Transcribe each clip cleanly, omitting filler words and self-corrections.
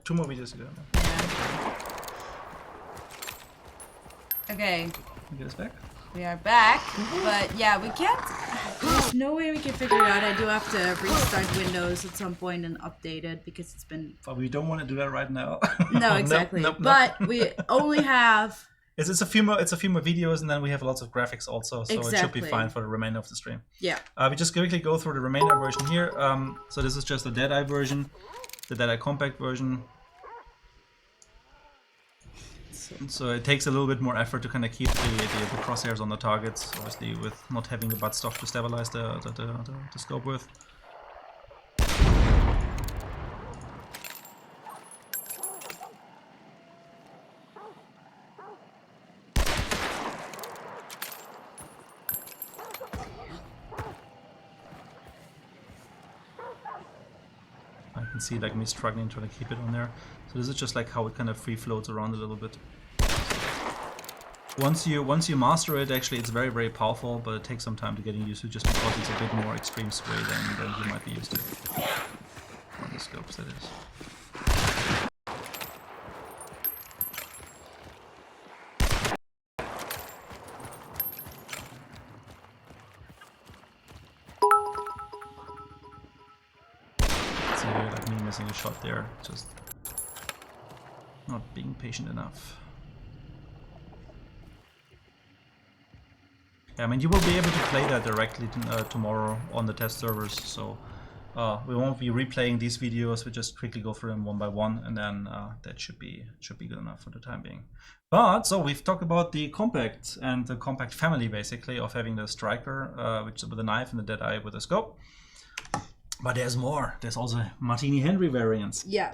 two more videos ago. Yeah. Okay. Get us back. We are back, but yeah, we can't. There's no way we can figure it out. I do have to restart Windows at some point and update it because it's been. But we don't want to do that right now. No, exactly. Nope. But we only have. It's a few more videos, and then we have lots of graphics also, so it should be fine for the remainder of the stream. Yeah. We just quickly go through the remainder version here. So this is just the Deadeye version, the Deadeye compact version. So it takes a little bit more effort to kind of keep the crosshairs on the targets, obviously with not having the butt stock to stabilize the scope with. I can see like me struggling trying to keep it on there. So this is just like how it kind of free floats around a little bit. Once you master it, actually it's very, very powerful, but it takes some time to get used to, just because it's a bit more extreme sway than you might be used to. On the scopes, that is. So like me missing a shot there, just not being patient enough. Yeah, I mean, you will be able to play that directly tomorrow on the test servers, so we won't be replaying these videos. We just quickly go through them one by one, and then that should be good enough for the time being. But so we've talked about the compact and the compact family, basically, of having the striker, which is with a knife, and the Deadeye with a scope. But there's more. There's also Martini Henry variants. Yeah,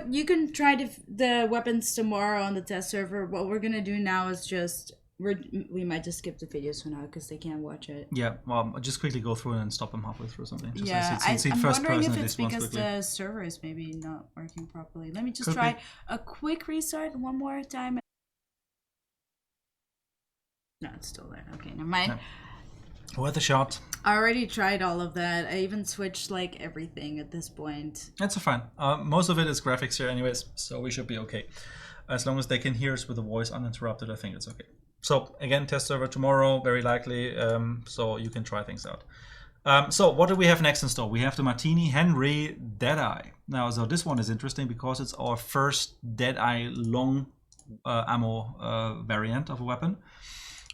you can try the weapons tomorrow on the test server. What we're gonna do now is just. We might just skip the videos for now because they can't watch it. Yeah, well, I'll just quickly go through and stop them halfway through something. Just yeah, see I'm first wondering person if at it's least because the server is maybe not working properly. Let me just try a quick restart one more time. No, it's still there. Okay, never mind. Yeah. Worth a shot. I already tried all of that. I even switched like everything at this point. That's fine. Most of it is graphics here anyways, so we should be okay. As long as they can hear us with the voice uninterrupted, I think it's okay. So again, test server tomorrow, very likely, so you can try things out. So what do we have next in store? We have the Martini Henry Deadeye. Now, so this one is interesting because it's our first Deadeye long ammo variant of a weapon.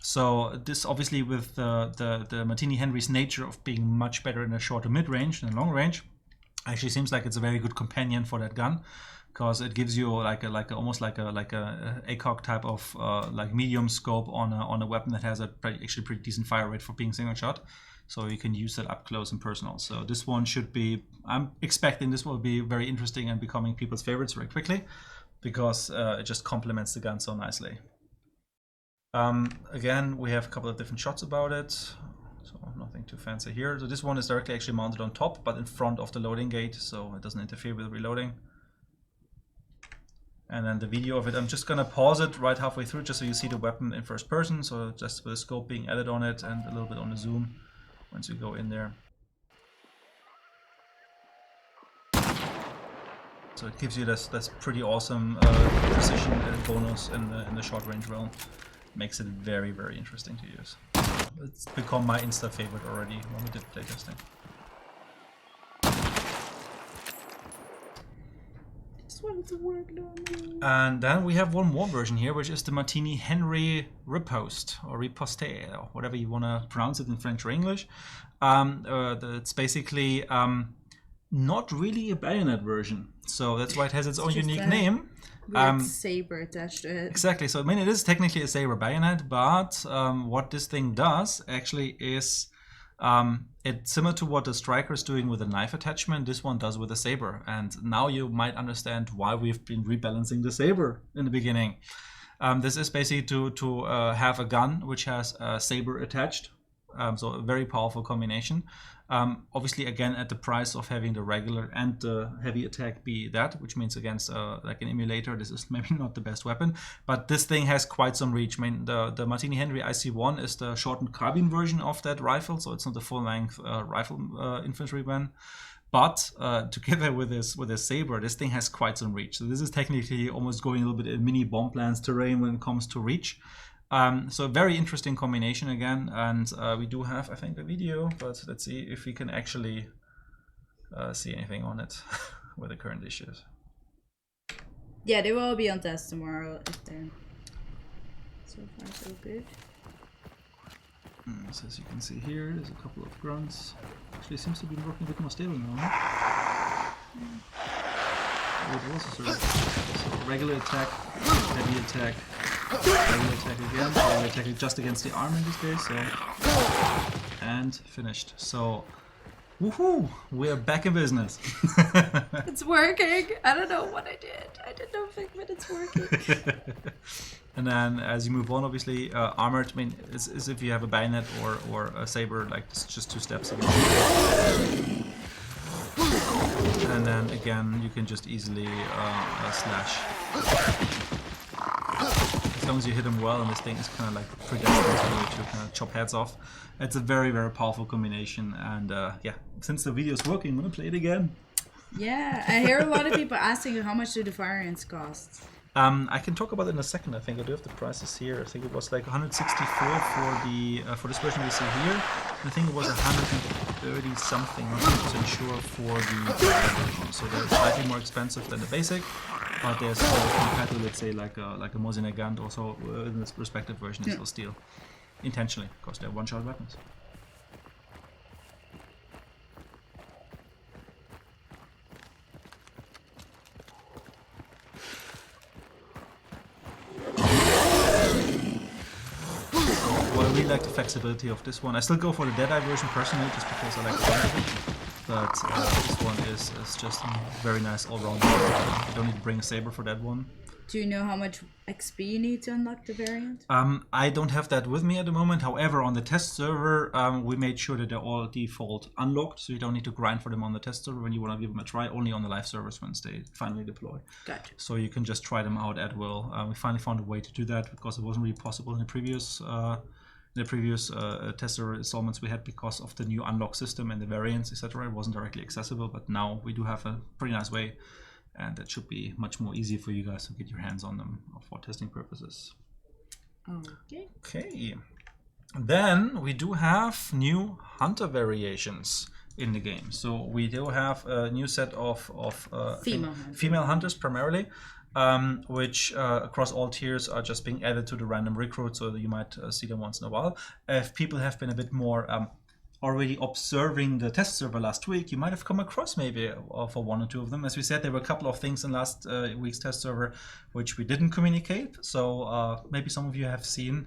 So this obviously with the Martini Henry's nature of being much better in a short to mid-range than long range, actually seems like it's a very good companion for that gun. Because it gives you almost like a ACOG type of like medium scope on a weapon that has a actually pretty decent fire rate for being single shot, so you can use that up close and personal. So this one should be, I'm expecting this will be very interesting and becoming people's favorites very quickly, because it just complements the gun so nicely. Again, we have a couple of different shots about it, so nothing too fancy here. So this one is directly actually mounted on top, but in front of the loading gate, so it doesn't interfere with reloading. And then the video of it, I'm just gonna pause it right halfway through just so you see the weapon in first person, so just with the scope being added on it and a little bit on the zoom once you go in there. So it gives you this pretty awesome precision bonus in the short range realm. Makes it very, very interesting to use. It's become my insta favorite already when we did playtesting. And then we have one more version here, which is the Martini Henry Repost, or Reposte, or whatever you want to pronounce it in French or English. It's basically not really a bayonet version, so that's why it has its own unique name. Saber attached to it. Exactly, so I mean it is technically a saber bayonet, but what this thing does actually is it's similar to what the striker is doing with a knife attachment. This one does with a saber, and now you might understand why we've been rebalancing the saber in the beginning. This is basically to have a gun which has a saber attached, so a very powerful combination. Obviously, again, at the price of having the regular and the heavy attack be that, which means against like an emulator, this is maybe not the best weapon, but this thing has quite some reach. I mean, the Martini Henry IC1 is the shortened carbine version of that rifle, so it's not the full-length rifle infantry gun. But together with this saber, this thing has quite some reach. So this is technically almost going a little bit in mini Bomblands terrain when it comes to reach. So a very interesting combination again, and we do have, I think, a video, but let's see if we can actually see anything on it with the current issues. Yeah, they will be on test tomorrow if they're so far so good. So as you can see here, there's a couple of grunts. Actually, seems to be working a bit more stable now. Huh? It also sort of so regular attack, heavy attack, regular attack again, regular attack just against the arm in this case, so and finished. So woohoo! We're back in business. It's working. I don't know what I did. I did not think, but it's working. And then as you move on, obviously, armored, I mean, is if you have a bayonet or a saber, like it's just 2 steps. And then again, you can just easily slash. As long as you hit him well, and this thing is kind of like predestined to kind of chop heads off. It's a very, very powerful combination, and yeah, since the video is working, I'm gonna play it again. Yeah, I hear a lot of people asking how much do the variants cost. I can talk about it in a second. I think I do have the prices here. I think it was like 164 for this version we see here. I think it was 130 something, I'm not 100% sure for the version. So they're slightly more expensive than the basic, but they're still compared to, let's say, like a Mosin Nagant also in this respective version is still steel. Intentionally, because they're one-shot weapons. I really like the flexibility of this one. I still go for the Deadeye version personally, just because I like the sound of it. But this one is just a very nice all-round. You don't need to bring a saber for that one. Do you know how much XP you need to unlock the variant? I don't have that with me at the moment. However, on the test server, we made sure that they're all default unlocked, so you don't need to grind for them on the test server when you want to give them a try. Only on the live servers once they finally deploy. Gotcha. So you can just try them out at will. We finally found a way to do that because it wasn't really possible in the previous test server installments we had because of the new unlock system and the variants, etc. It wasn't directly accessible, but now we do have a pretty nice way. And that should be much more easy for you guys to get your hands on them for testing purposes. Okay. Okay. Then we do have new hunter variations in the game. So we do have a new set of female hunters primarily, which across all tiers are just being added to the random recruit, so that you might see them once in a while. If people have been a bit more already observing the test server last week, you might have come across maybe for 1 or 2 of them. As we said, there were a couple of things in last week's test server which we didn't communicate, so maybe some of you have seen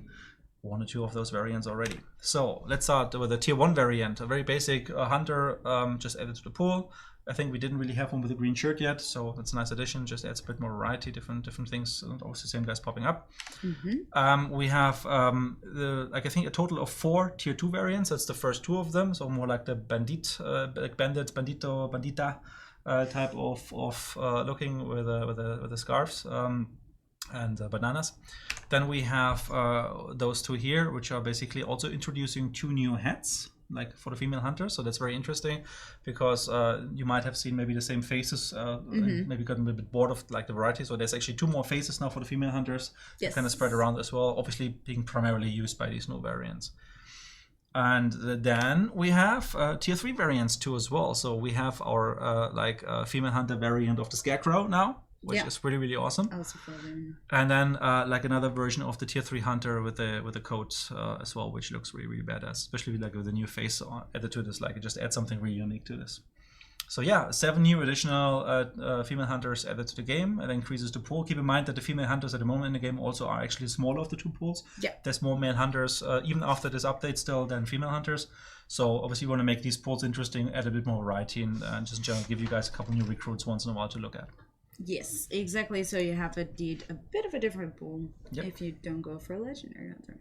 1 or 2 of those variants already. So let's start with the tier 1 variant, a very basic hunter just added to the pool. I think we didn't really have one with a green shirt yet, so that's a nice addition. Just adds a bit more variety, different things, and also the same guys popping up. We have I think a total of 4 tier 2 variants. That's the first 2 of them, so more like the bandits, bandita type of looking with the scarves and bananas. Then we have those 2 here, which are basically also introducing 2 new hats, like for the female hunters. So that's very interesting because you might have seen maybe the same faces and maybe gotten a bit bored of like the variety. So there's actually 2 more faces now for the female hunters, kind of spread around as well, obviously being primarily used by these new variants. And then we have tier 3 variants too as well. So we have our female hunter variant of the Scarecrow now, which is really, really awesome. And then like another version of the tier 3 hunter with the coat as well, which looks really, really badass, especially like with the new face added to this. Like it just adds something really unique to this. So yeah, 7 new additional female hunters added to the game. It increases the pool. Keep in mind that the female hunters at the moment in the game also are actually smaller of the 2 pools. Yeah, there's more male hunters even after this update still than female hunters. So obviously you want to make these pools interesting, add a bit more variety, and just give you guys a couple new recruits once in a while to look at. Yes, exactly. So you have a bit of a different pool if you don't go for a legendary hunter.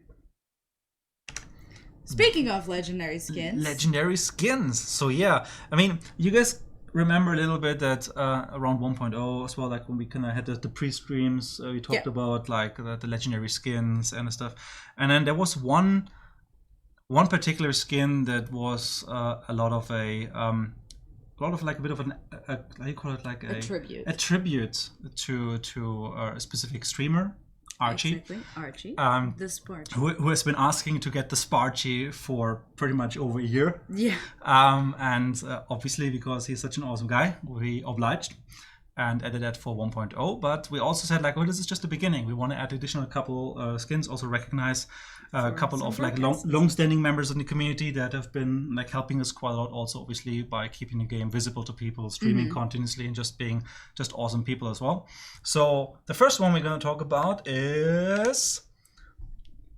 Speaking of legendary skins. Legendary skins. So yeah, I mean, you guys remember a little bit that around 1.0 as well, like when we kind of had the pre-streams, we talked about like the legendary skins and stuff. And then there was one particular skin that was a lot of a lot of like a bit of an how do you call it, like a tribute to a specific streamer, Archie. Exactly, Archie. The Sparchie. Who has been asking to get the Sparchie for pretty much over a year. Yeah. And obviously, because he's such an awesome guy, we obliged and added that for 1.0. But we also said, like, well, this is just the beginning. We want to add additional couple skins, also recognize a couple of like long-standing members in the community that have been like helping us quite a lot, also obviously by keeping the game visible to people, streaming continuously, and just being just awesome people as well. So the first one we're going to talk about is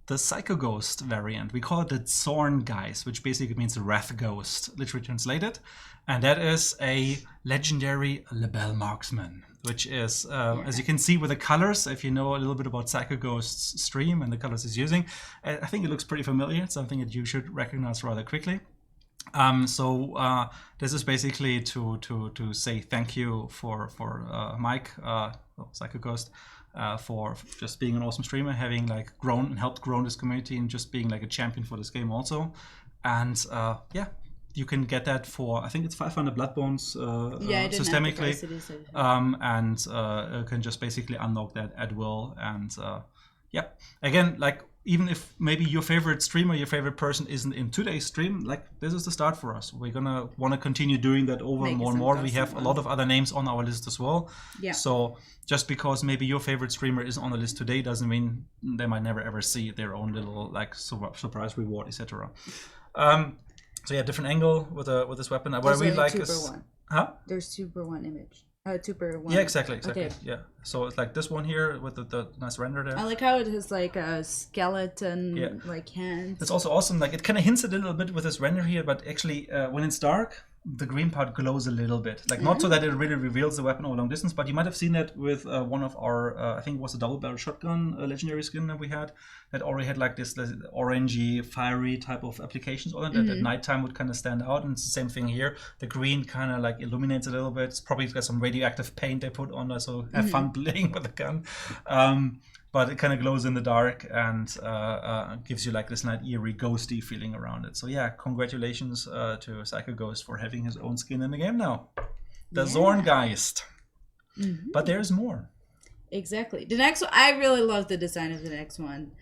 the Psycho Ghost variant. We call it the Zorngeist, which basically means Wrath Ghost, literally translated. And that is a legendary Lebel marksman, which is, as you can see with the colors, if you know a little bit about Psycho Ghost's stream and the colors he's using, I think it looks pretty familiar. It's something that you should recognize rather quickly. This is basically to say thank you for Mike, Psycho Ghost, for just being an awesome streamer, having like grown and helped grow this community, and just being like a champion for this game also. And yeah, you can get that for, I think it's 500 blood bones systemically, and can just basically unlock that at will. And yeah, again, like, even if maybe your favorite streamer, your favorite person isn't in today's stream, like, this is the start for us. We're gonna want to continue doing that over more and more. We have a lot of other names on our list as well. Yeah. So just because maybe your favorite streamer isn't on the list today doesn't mean they might never ever see their own little like surprise reward, etc. So yeah, different angle with this weapon. What I really like is, there's Super One image. Super One. Yeah, exactly. Okay. Yeah. So it's like this one here with the nice render there. I like how it has like a skeleton like hand. It's also awesome. Like, it kind of hints a little bit with this render here, but actually when it's dark, the green part glows a little bit. Like, not so that it really reveals the weapon over long distance, but you might have seen that with one of our, I think it was a double barrel shotgun legendary skin that we had, that already had like this orangey, fiery type of applications on it that at nighttime would kind of stand out. And it's the same thing here. The green kind of like illuminates a little bit. It's probably got some radioactive paint they put on there, so have fun playing with the gun. But it kind of glows in the dark and gives you like this nice eerie, ghosty feeling around it. So yeah, congratulations to Psycho Ghost for having his own skin in the game now. The Zorngeist. But there's more. Exactly. The next one, I really love the design of the next one.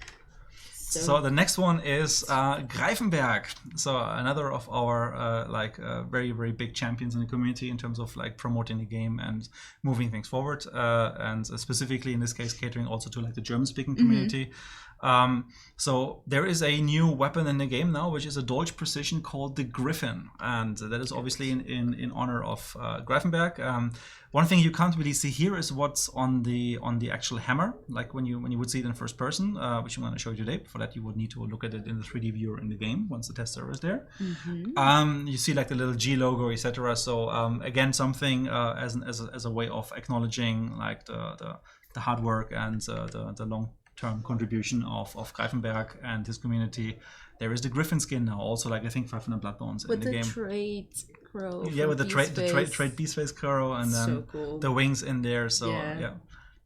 So the next one is Greifenberg. So another of our very, very big champions in the community in terms of like promoting the game and moving things forward, and specifically in this case catering also to like the German-speaking community. So there is a new weapon in the game now, which is a Dolch Precision called the Griffin, and that is obviously in honor of Greifenberg. One thing you can't really see here is what's on the actual hammer, like when you would see it in first person, which I'm going to show you today. For that, you would need to look at it in the 3D viewer in the game once the test server is there. You see like the little G logo, etc. So again, something as a way of acknowledging like the hard work and the long-term contribution of Greifenberg and his community. There is the Griffin Skin now, also like I think 500 blood bones in the game. With the trait crow. Yeah, with the trait beast face crow, and then so cool. The wings in there. So yeah.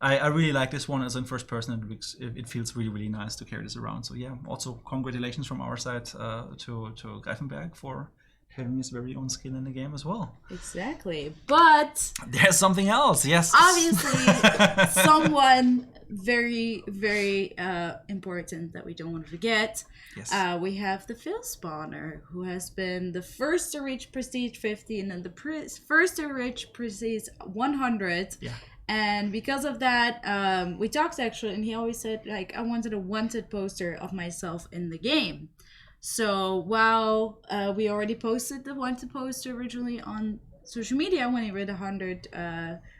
I really like this one as in first person. It feels really, really nice to carry this around. So yeah, also congratulations from our side to Greifenberg for having his very own skin in the game as well. Exactly. But there's something else, yes. Obviously, someone very, very important that we don't want to forget. Yes. We have the Phil Spawner, who has been the first to reach Prestige 50 and then the first to reach Prestige 100. Yeah. And because of that, we talked actually, and he always said, like, I wanted a wanted poster of myself in the game. So while we already posted the wanted poster originally on social media when he read 100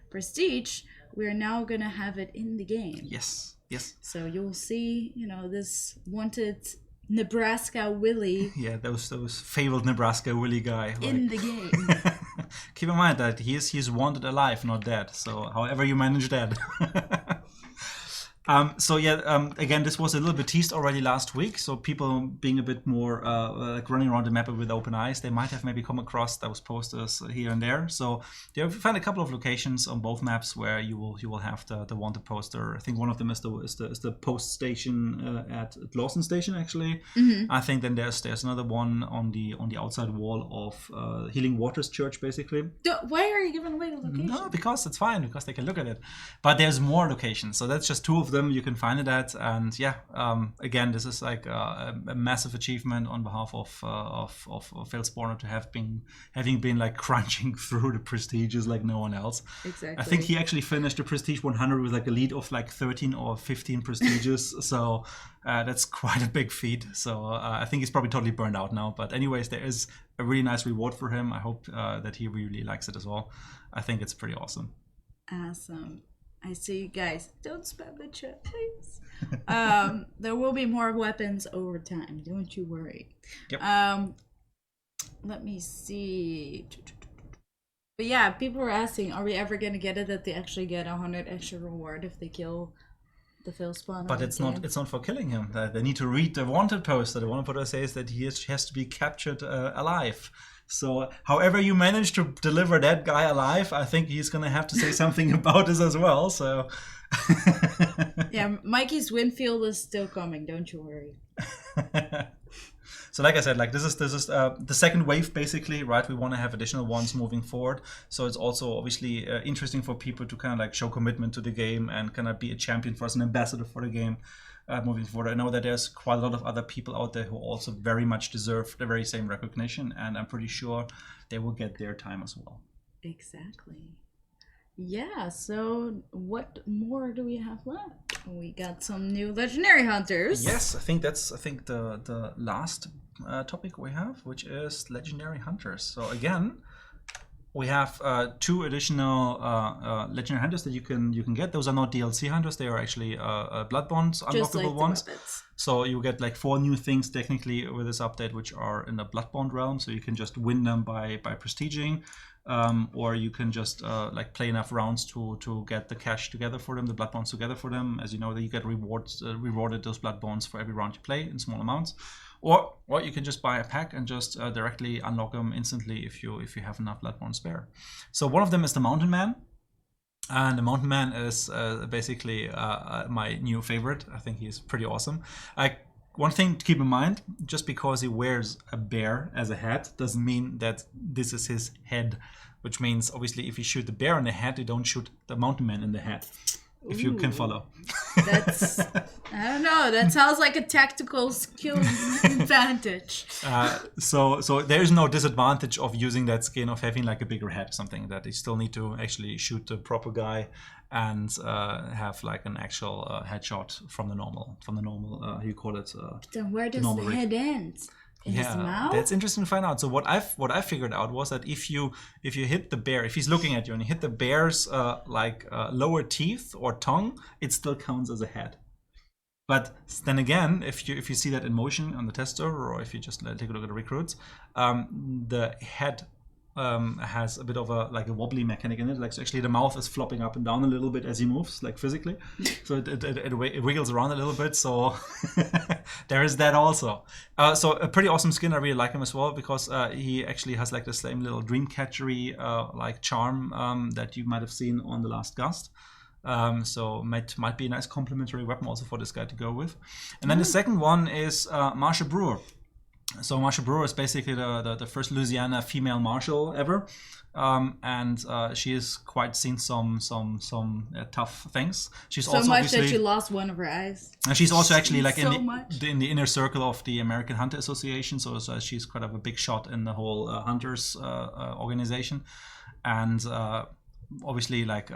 Prestige, we're now gonna have it in the game. Yes, yes. So you'll see, this wanted Nebraska Willie. Yeah, those fabled Nebraska Willie guy in the game. Keep in mind that he's wanted alive, not dead. So however you manage that. So yeah, again, this was a little bit teased already last week. So people being a bit more like running around the map with open eyes, they might have maybe come across those posters here and there. So you find a couple of locations on both maps where you will have the wanted poster. I think one of them is the post station at Lawson Station actually. I think then there's another one on the outside wall of Healing Waters Church basically. Why are you giving away the location? No, because it's fine, because they can look at it. But there's more locations, so that's just two of them you can find it at. And yeah, again, this is like a massive achievement on behalf of Phil Spawner to having been like crunching through the prestiges like no one else. Exactly. I think he actually finished the Prestige 100 with like a lead of like 13 or 15 prestiges. So that's quite a big feat. So I think he's probably totally burned out now. But anyways, there is a really nice reward for him. I hope that he really likes it as well. I think it's pretty awesome. Awesome. I see you guys. Don't spam the chat, please. There will be more weapons over time. Don't you worry. Yep. Let me see. But yeah, people were asking, are we ever going to get it that they actually get 100 extra reward if they kill the Phil Spawner? But it's not for killing him. They need to read the wanted poster. The wanted poster says that he has to be captured alive. So however you manage to deliver that guy alive, I think he's going to have to say something about this as well. So yeah, Mikey's Winfield is still coming. Don't you worry. So like I said, like this is the second wave basically, right? We want to have additional ones moving forward. So it's also obviously interesting for people to kind of like show commitment to the game and kind of be a champion for us, an ambassador for the game. Moving forward, I know that there's quite a lot of other people out there who also very much deserve the very same recognition, and I'm pretty sure they will get their time as well. Exactly. Yeah, so what more do we have left? We got some new legendary hunters. Yes, I think the last topic we have, which is legendary hunters. So again, we have two additional legendary hunters that you can get. Those are not DLC hunters; they are actually Blood Bonds unlockable like ones. So you get like 4 new things technically with this update, which are in the Blood Bond realm. So you can just win them by prestiging, or you can just like play enough rounds to get the cash together for them, the Blood Bonds together for them. As you know, that you get rewarded those Blood Bonds for every round you play in small amounts. Or you can just buy a pack and just directly unlock them instantly if you have enough Blood Bonds spare. So one of them is the Mountain Man. And the Mountain Man is basically my new favorite. I think he's pretty awesome. One thing to keep in mind, just because he wears a bear as a hat doesn't mean that this is his head. Which means, obviously, if you shoot the bear in the head, you don't shoot the Mountain Man in the head. If you can follow. That's, I don't know, that sounds like a tactical skill advantage. So there is no disadvantage of using that skin, of having like a bigger head or something, that you still need to actually shoot the proper guy and have like an actual headshot from the normal, how you call it. Then where does the head end? In his mouth? That's interesting to find out. So what I figured out was that if you hit the bear, if he's looking at you and you hit the bear's lower teeth or tongue, it still counts as a head. But then again, if you see that in motion on the test server, or if you just take a look at the recruits, the head has a bit of a wobbly mechanic in it. Like, so actually the mouth is flopping up and down a little bit as he moves, like physically. So it wiggles around a little bit. So there is that also. So a pretty awesome skin. I really like him as well, because he actually has like the same little dreamcatchery like charm that you might have seen on the last Gust. So might be a nice complementary weapon also for this guy to go with. And then the second one is Marsha Brewer. So Marsha Brewer is basically the first Louisiana female marshal ever, and she has quite seen some tough things. She's so also much that she lost one of her eyes. And she's also actually like so in the inner circle of the American Hunter Association. So she's kind of a big shot in the whole hunters organization, and obviously like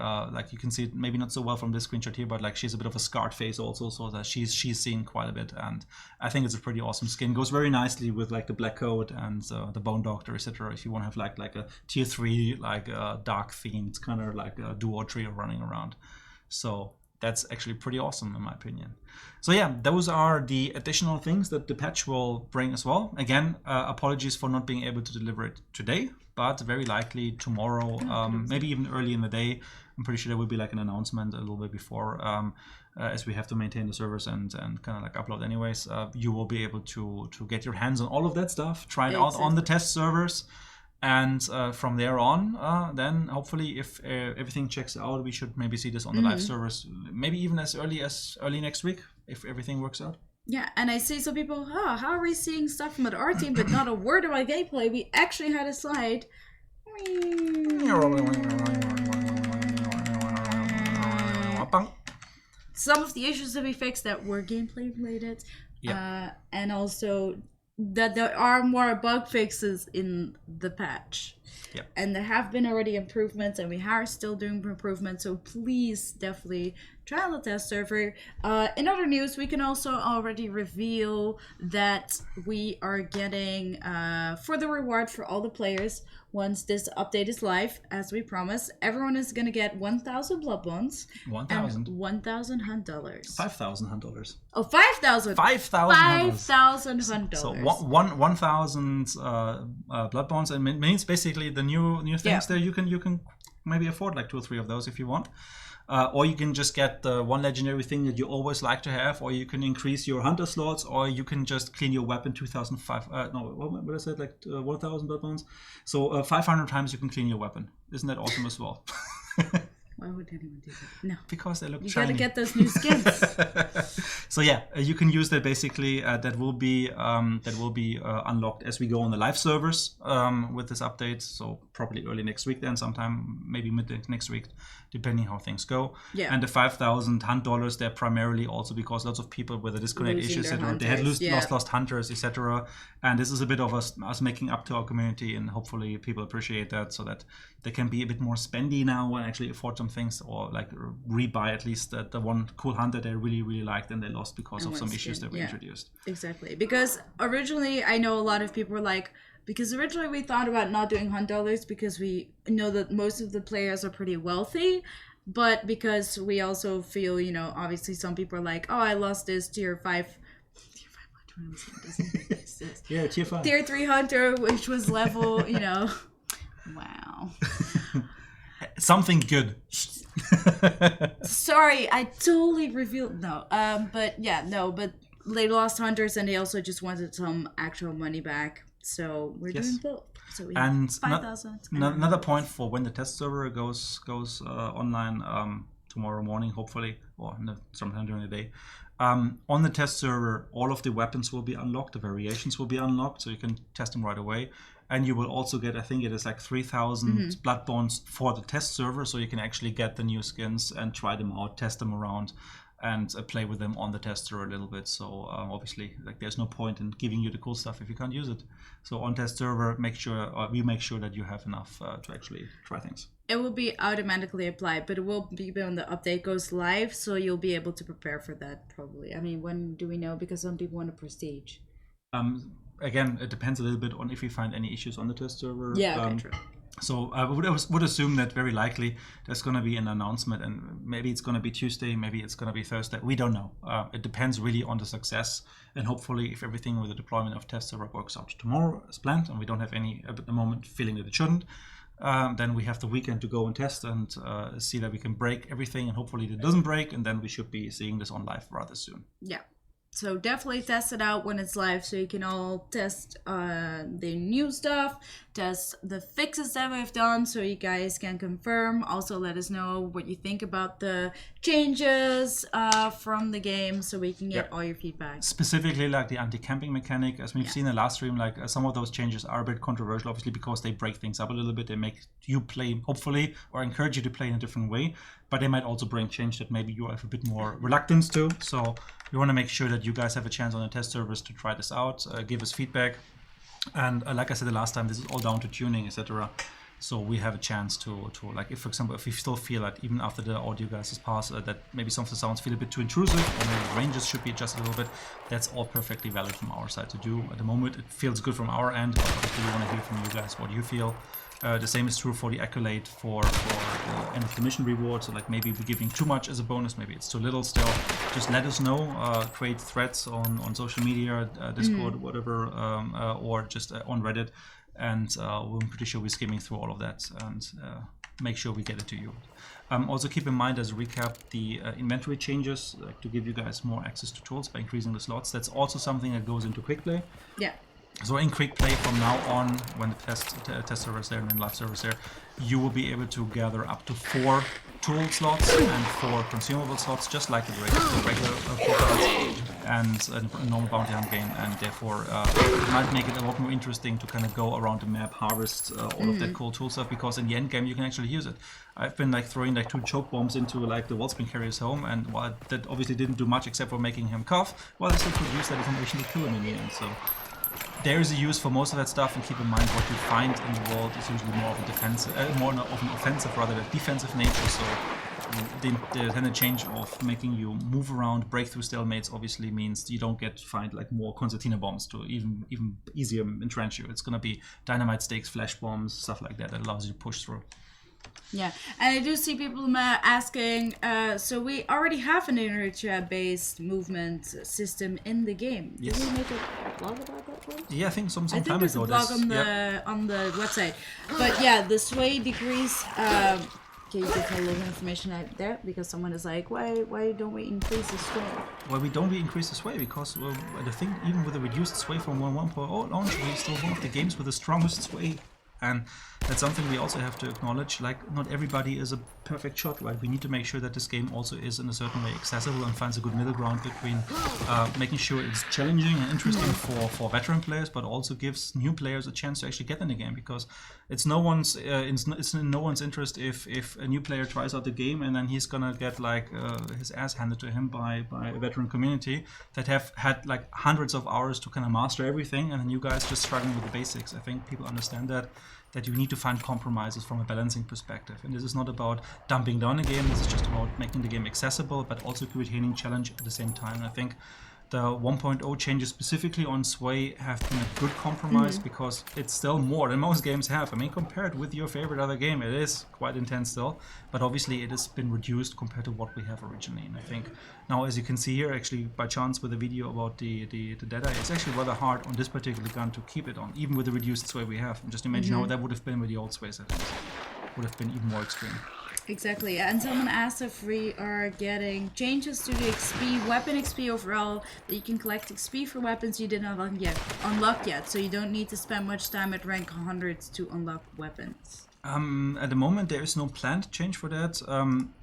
you can see it maybe not so well from this screenshot here, but like she's a bit of a scarred face also, so that she's seen quite a bit, and I think it's a pretty awesome skin. Goes very nicely with like the black coat and the Bone Doctor, etc. If you want to have like a tier 3 like dark themed kind of like a duo trio running around, so that's actually pretty awesome in my opinion. So yeah, those are the additional things that the patch will bring as well. Again, apologies for not being able to deliver it today, but very likely tomorrow, maybe even early in the day. I'm pretty sure there will be like an announcement a little bit before, as we have to maintain the servers and kind of like upload anyways. You will be able to get your hands on all of that stuff, try it out on the test servers. And from there on, then hopefully if everything checks out, we should maybe see this on the live servers, maybe even as early next week, if everything works out. Yeah, and I see some people, how are we seeing stuff from our team, but not a word about gameplay? We actually had a slide. Some of the issues that we fixed that were gameplay related, and also that there are more bug fixes in the patch. Yep. And there have been already improvements, and we are still doing improvements, so please definitely try on the test server. In other news, we can also already reveal that we are getting, for the reward for all the players, once this update is live, as we promised, everyone is going to get 1,000 blood bonds. 1,000? And 1,000 hunt dollars. 5,000 hunt dollars. Oh, 5,000! 5,000 hunt dollars. So 1,000 blood bonds, and it means basically the new things there. You can maybe afford like 2 or 3 of those if you want. Or you can just get the one legendary thing that you always like to have, or you can increase your hunter slots, or you can just clean your weapon 2,005. What I said, like 1,000 blood bonds. So 500 times you can clean your weapon. Isn't that awesome as well? Why would anyone do that? No. Because they look you shiny. You gotta get those new skins. So yeah, you can use that basically. That will be unlocked as we go on the live servers with this update. So probably early next week, then sometime maybe mid next week, depending how things go. Yeah. And the 5,000 hunt dollars, they're primarily also because lots of people with the disconnect issues, etc. They had lost hunters, etc. And this is a bit of us making up to our community, and hopefully people appreciate that, so that they can be a bit more spendy now and actually afford some things, or like rebuy at least the one cool hunter they really liked and they lost because of some issues that were introduced. Exactly, because originally I know a lot of people were like, because originally we thought about not doing hunt dollars because we know that most of the players are pretty wealthy, but because we also feel, you know, obviously some people are like, oh, I lost this tier 5 yeah, tier 5. Tier 3 hunter, which was level, you know, wow. Something good. Sorry, I totally revealed. But they lost hunters, and they also just wanted some actual money back. So we're doing both. So we have 5,000. Another point for when the test server goes online tomorrow morning, hopefully, or sometime during the day. On the test server, all of the weapons will be unlocked. The variations will be unlocked, so you can test them right away. And you will also get, I think it is like 3,000 blood bonds for the test server, so you can actually get the new skins and try them out, test them around, and play with them on the test server a little bit. So obviously, like, there's no point in giving you the cool stuff if you can't use it. So on test server, we make sure that you have enough to actually try things. It will be automatically applied, but it will be when the update goes live, so you'll be able to prepare for that probably. I mean, when do we know? Because some people want a prestige. Again, it depends a little bit on if we find any issues on the test server. Yeah, okay, true. So I would assume that very likely there's going to be an announcement, and maybe it's going to be Tuesday, maybe it's going to be Thursday. We don't know. It depends really on the success, and hopefully if everything with the deployment of test server works out tomorrow as planned, and we don't have any at the moment feeling that it shouldn't, then we have the weekend to go and test and see that we can break everything, and hopefully it doesn't break, and then we should be seeing this on live rather soon. Yeah. So definitely test it out when it's live, so you can all test the new stuff, test the fixes that we've done, so you guys can confirm. Also let us know what you think about the changes from the game, so we can get all your feedback. Specifically like the anti-camping mechanic, as we've seen in the last stream, like some of those changes are a bit controversial, obviously, because they break things up a little bit. They make you play, hopefully, or encourage you to play in a different way, but they might also bring change that maybe you have a bit more reluctance to. So we want to make sure that you guys have a chance on the test servers to try this out, give us feedback, and like I said the last time, this is all down to tuning, etc. So we have a chance to like, if for example, if we still feel that even after the audio guys has passed, that maybe some of the sounds feel a bit too intrusive, or maybe the ranges should be adjusted a little bit, that's all perfectly valid from our side to do. At the moment, it feels good from our end, but obviously we want to hear from you guys what you feel. The same is true for the accolade for end of the mission reward. So like maybe we're giving too much as a bonus, maybe it's too little still. Just let us know. Create threads on social media, Discord, whatever, or just on Reddit, and we're pretty sure we're skimming through all of that and make sure we get it to you. Also keep in mind as a recap the inventory changes to give you guys more access to tools by increasing the slots. That's also something that goes into quick play. Yeah. So in quick play from now on, when the test server is there and then live server is there, you will be able to gather up to 4 tool slots and 4 consumable slots, just like the regular cards and a normal bounty hunt game, and therefore it might make it a lot more interesting to kind of go around the map, harvest all of that cool tool stuff, because in the end game you can actually use it. I've been like throwing like 2 choke bombs into like the Wallspin carrier's home, and while that obviously didn't do much except for making him cough, well, I still could use that information to kill him in the end. So there is a use for most of that stuff, and keep in mind what you find in the world is usually more of a defensive, more of an offensive rather than defensive nature. So the intended change of making you move around, break through stalemates, obviously means you don't get to find like more concertina bombs to even easier entrench you. It's gonna be dynamite stakes, flash bombs, stuff like that allows you to push through. Yeah, and I do see people asking, so we already have an inertia-based movement system in the game. Yes. Did we make a blog about that one? Yeah, I think some time ago. I think there's a blog on the website. But yeah, the sway decrease, can you give a little information out there? Because someone is like, why don't we increase the sway? Well, we don't increase the sway because the thing, even with the reduced sway from 1.1.0 launch, we're still one of the games with the strongest sway. And that's something we also have to acknowledge, like not everybody is a perfect shot, right? We need to make sure that this game also is in a certain way accessible and finds a good middle ground between making sure it's challenging and interesting for veteran players, but also gives new players a chance to actually get in the game, because it's no one's it's in no one's interest if a new player tries out the game and then he's gonna get like his ass handed to him by a veteran community that have had like hundreds of hours to kind of master everything, and then you guys just struggling with the basics. I think people understand that you need to find compromises from a balancing perspective. And this is not about dumping down a game, this is just about making the game accessible, but also retaining challenge at the same time. I think the 1.0 changes specifically on Sway have been a good compromise because it's still more than most games have. I mean, compared with your favorite other game, it is quite intense still, but obviously it has been reduced compared to what we have originally. And I think now, as you can see here, actually by chance with the video about the Deadeye, it's actually rather hard on this particular gun to keep it on, even with the reduced Sway we have. And just imagine how that would have been with the old Sway settings. Would have been even more extreme. Exactly, and someone asked if we are getting changes to the XP, weapon XP overall, that you can collect XP for weapons you didn't unlock yet, so you don't need to spend much time at rank 100 to unlock weapons. At the moment there is no planned change for that.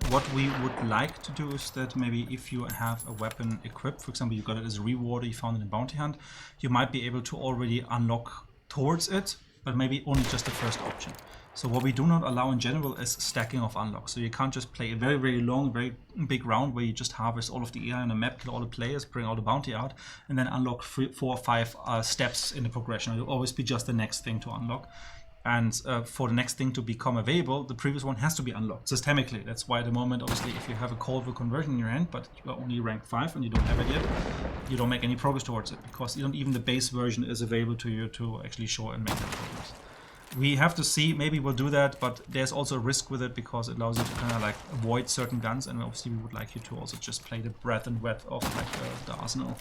What we would like to do is that maybe if you have a weapon equipped, for example you got it as a reward or you found it in Bounty Hunt, you might be able to already unlock towards it, but maybe only just the first option. So what we do not allow in general is stacking of unlocks. So you can't just play a very, very long, very big round where you just harvest all of the AI on the map, kill all the players, bring all the bounty out, and then unlock 4 or 5 steps in the progression. It'll always be just the next thing to unlock. And for the next thing to become available, the previous one has to be unlocked systemically. That's why at the moment, obviously, if you have a Cold War conversion in your hand, but you are only rank 5 and you don't have it yet, you don't make any progress towards it, because even the base version is available to you to actually show and make that progress. We have to see, maybe we'll do that, but there's also a risk with it because it allows you to kind of like avoid certain guns, and obviously we would like you to also just play the breadth and width of like the arsenal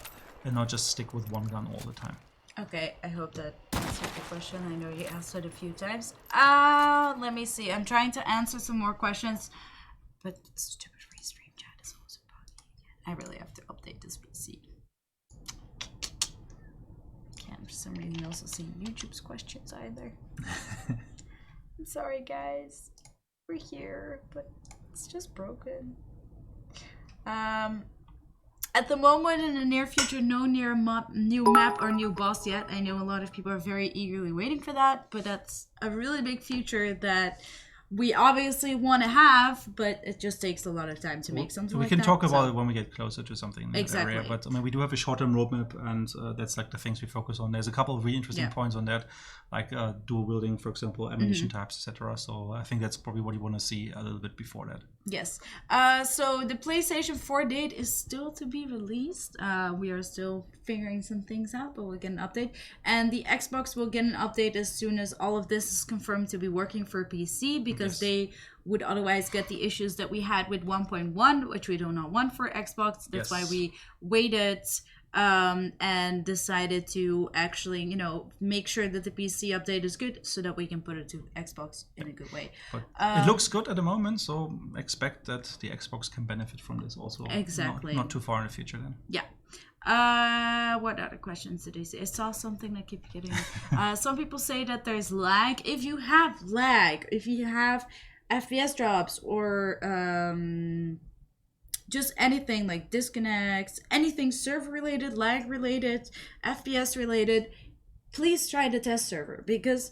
and not just stick with one gun all the time. Okay, I hope that answered the question. I know you asked it a few times. Let me see. I'm trying to answer some more questions, but stupid restream chat is also bugging again. I really have to update this PC. Can't for some reason also see YouTube's questions either. I'm sorry, guys. We're here, but it's just broken. At the moment, in the near future, no new map or new boss yet. I know a lot of people are very eagerly waiting for that, but that's a really big feature that we obviously want to have, but it just takes a lot of time to make something like that. We can talk about it when we get closer to something in that Exactly. area, but I mean, we do have a short-term roadmap, and that's like the things we focus on. There's a couple of really interesting points on that, like dual wielding, for example, ammunition types, etc. So I think that's probably what you want to see a little bit before that. Yes. So the PlayStation 4 date is still to be released. We are still figuring some things out, but we'll get an update. And the Xbox will get an update as soon as all of this is confirmed to be working for PC, because they would otherwise get the issues that we had with 1.1, which we do not want for Xbox. That's why we waited and decided to actually, make sure that the PC update is good so that we can put it to Xbox in a good way. But it looks good at the moment, so expect that the Xbox can benefit from this also. Exactly. Not too far in the future then. Yeah. What other questions did I see? I saw something that keep getting. Some people say that there's lag. If you have lag, if you have FPS drops or just anything like disconnects, anything server related, lag related, FPS related, please try the test server, because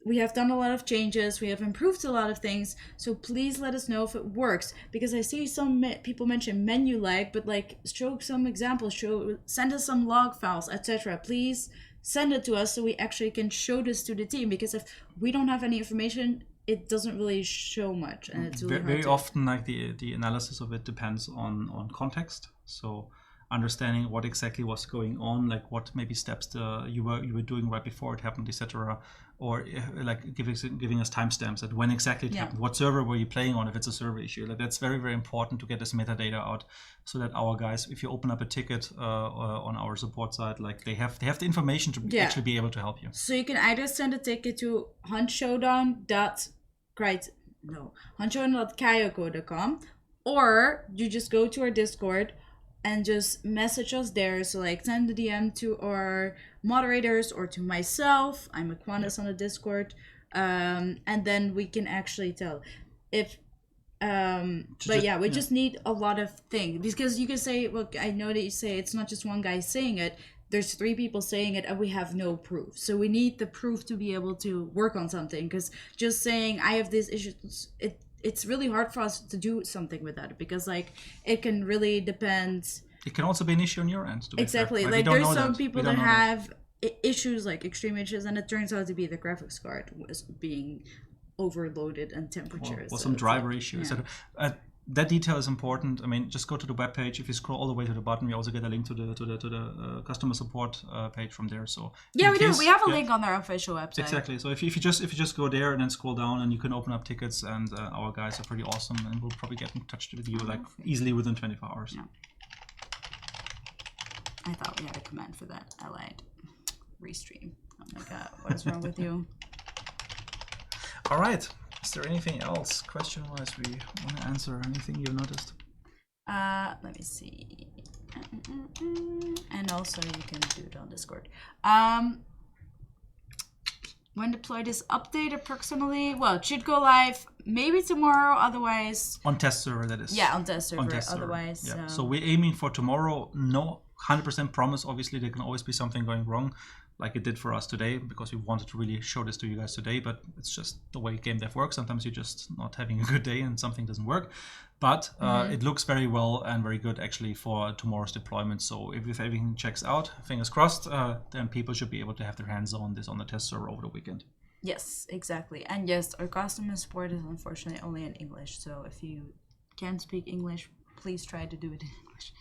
we have done a lot of changes, we have improved a lot of things, so please let us know if it works, because I see some people mention menu lag, but like show some examples, send us some log files, etc. Please send it to us so we actually can show this to the team, because if we don't have any information, it doesn't really show much, and it's really very often like the analysis of it depends on context. So understanding what exactly was going on, like what maybe steps you were doing right before it happened, etc., or like giving us timestamps at when exactly it happened, what server were you playing on, if it's a server issue. Like that's very, very important to get this metadata out, so that our guys, if you open up a ticket on our support side, like they have the information to actually be able to help you. So you can either send a ticket to hunchowdown.kayoko.com, or you just go to our Discord and just message us there. So like send a DM to our moderators or to myself. I'm Aquanis on the Discord. And then we can actually tell if we just need a lot of things, because you can say, look, I know that you say it's not just one guy saying it, there's 3 people saying it and we have no proof. So we need the proof to be able to work on something, because just saying I have these issues, it's really hard for us to do something with that, because like it can really depend. It can also be an issue on your end. Exactly. Like there's some people that have issues, like extreme issues, and it turns out to be the graphics card was being overloaded and temperatures. Or some driver issues. Yeah. That detail is important. I mean, just go to the webpage. If you scroll all the way to the bottom, you also get a link to the customer support page from there. So yeah, we do. We have a link on our official website. Exactly. So if you just go there and then scroll down, and you can open up tickets, and our guys are pretty awesome, and we'll probably get in touch with you like easily within 24 hours. Yeah. I thought we had a command for that. I lied. Restream. Oh my god, what is wrong with you? All right. Is there anything else, question-wise, we want to answer? Anything you noticed? Let me see. And also, you can do it on Discord. When deployed is update approximately? Well, it should go live maybe tomorrow. Otherwise, on test server, that is. Yeah, on test server. Otherwise, yeah. So we're aiming for tomorrow. No 100% promise. Obviously, there can always be something going wrong, like it did for us today, because we wanted to really show this to you guys today, but it's just the way game dev works. Sometimes you're just not having a good day and something doesn't work, but it looks very well and very good actually for tomorrow's deployment. So if everything checks out, fingers crossed, then people should be able to have their hands on this on the test server over the weekend. Yes, exactly. And yes, our customer support is unfortunately only in English, so if you can't speak English, please try to do it in English.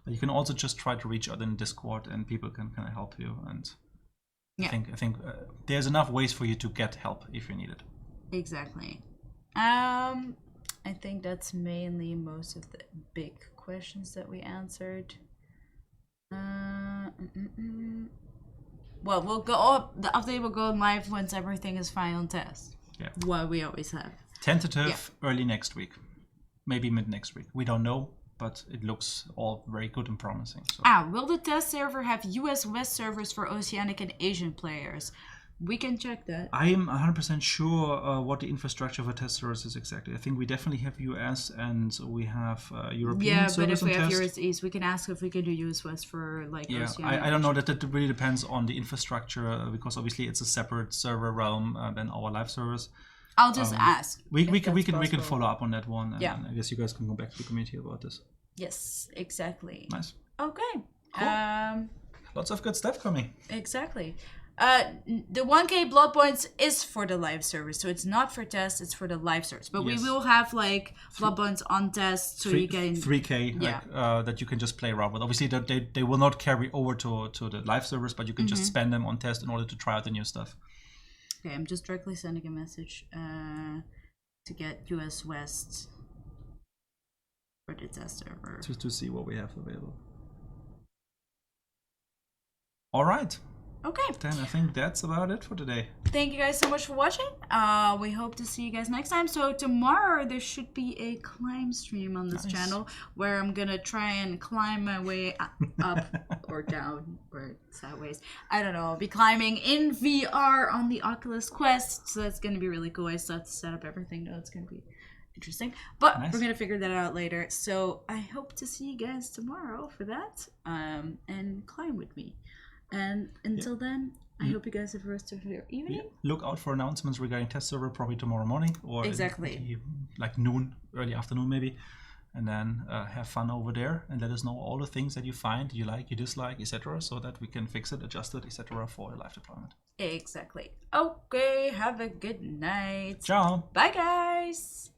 But you can also just try to reach out in Discord, and people can kind of help you. And I think there's enough ways for you to get help if you need it. Exactly. I think that's mainly most of the big questions that we answered. Well, we'll go up. The update will go live once everything is fine on test. Yeah. What we always have. Tentative early next week, maybe mid next week. We don't know, but it looks all very good and promising. So. Will the test server have US West servers for Oceanic and Asian players? We can check that. I am 100% sure what the infrastructure for test servers is exactly. I think we definitely have US and we have European servers. Yeah, but if we have US East, we can ask if we can do US West for like Oceanic. I don't know. That really depends on the infrastructure, because obviously it's a separate server realm than our live servers. I'll just ask. We can follow up on that one. And I guess you guys can go back to the community about this. Yes, exactly. Nice. Okay. Cool. Lots of good stuff coming. Exactly. The 1K blood points is for the live service, so it's not for tests, it's for the live service. But Yes. we will have like blood points on test, so you can 3K Yeah. that you can just play around with. Obviously, they will not carry over to the live servers, but you can just spend them on test in order to try out the new stuff. Okay, I'm just directly sending a message to get US West for the test server. Just to see what we have available. All right. Okay. Then I think that's about it for today. Thank you guys so much for watching. We hope to see you guys next time. So tomorrow there should be a climb stream on this channel where I'm gonna try and climb my way up or down or sideways. I don't know. I'll be climbing in VR on the Oculus Quest. So that's gonna be really cool. I still have to set up everything though. It's gonna be interesting. But we're gonna figure that out later. So I hope to see you guys tomorrow for that. And climb with me. And until then, I hope you guys have a rest of your evening. Yeah. Look out for announcements regarding test server probably tomorrow morning or like noon, early afternoon maybe. And then have fun over there and let us know all the things that you find, you like, you dislike, etc. so that we can fix it, adjust it, etc. for a live deployment. Exactly. Okay, have a good night. Ciao. Bye, guys.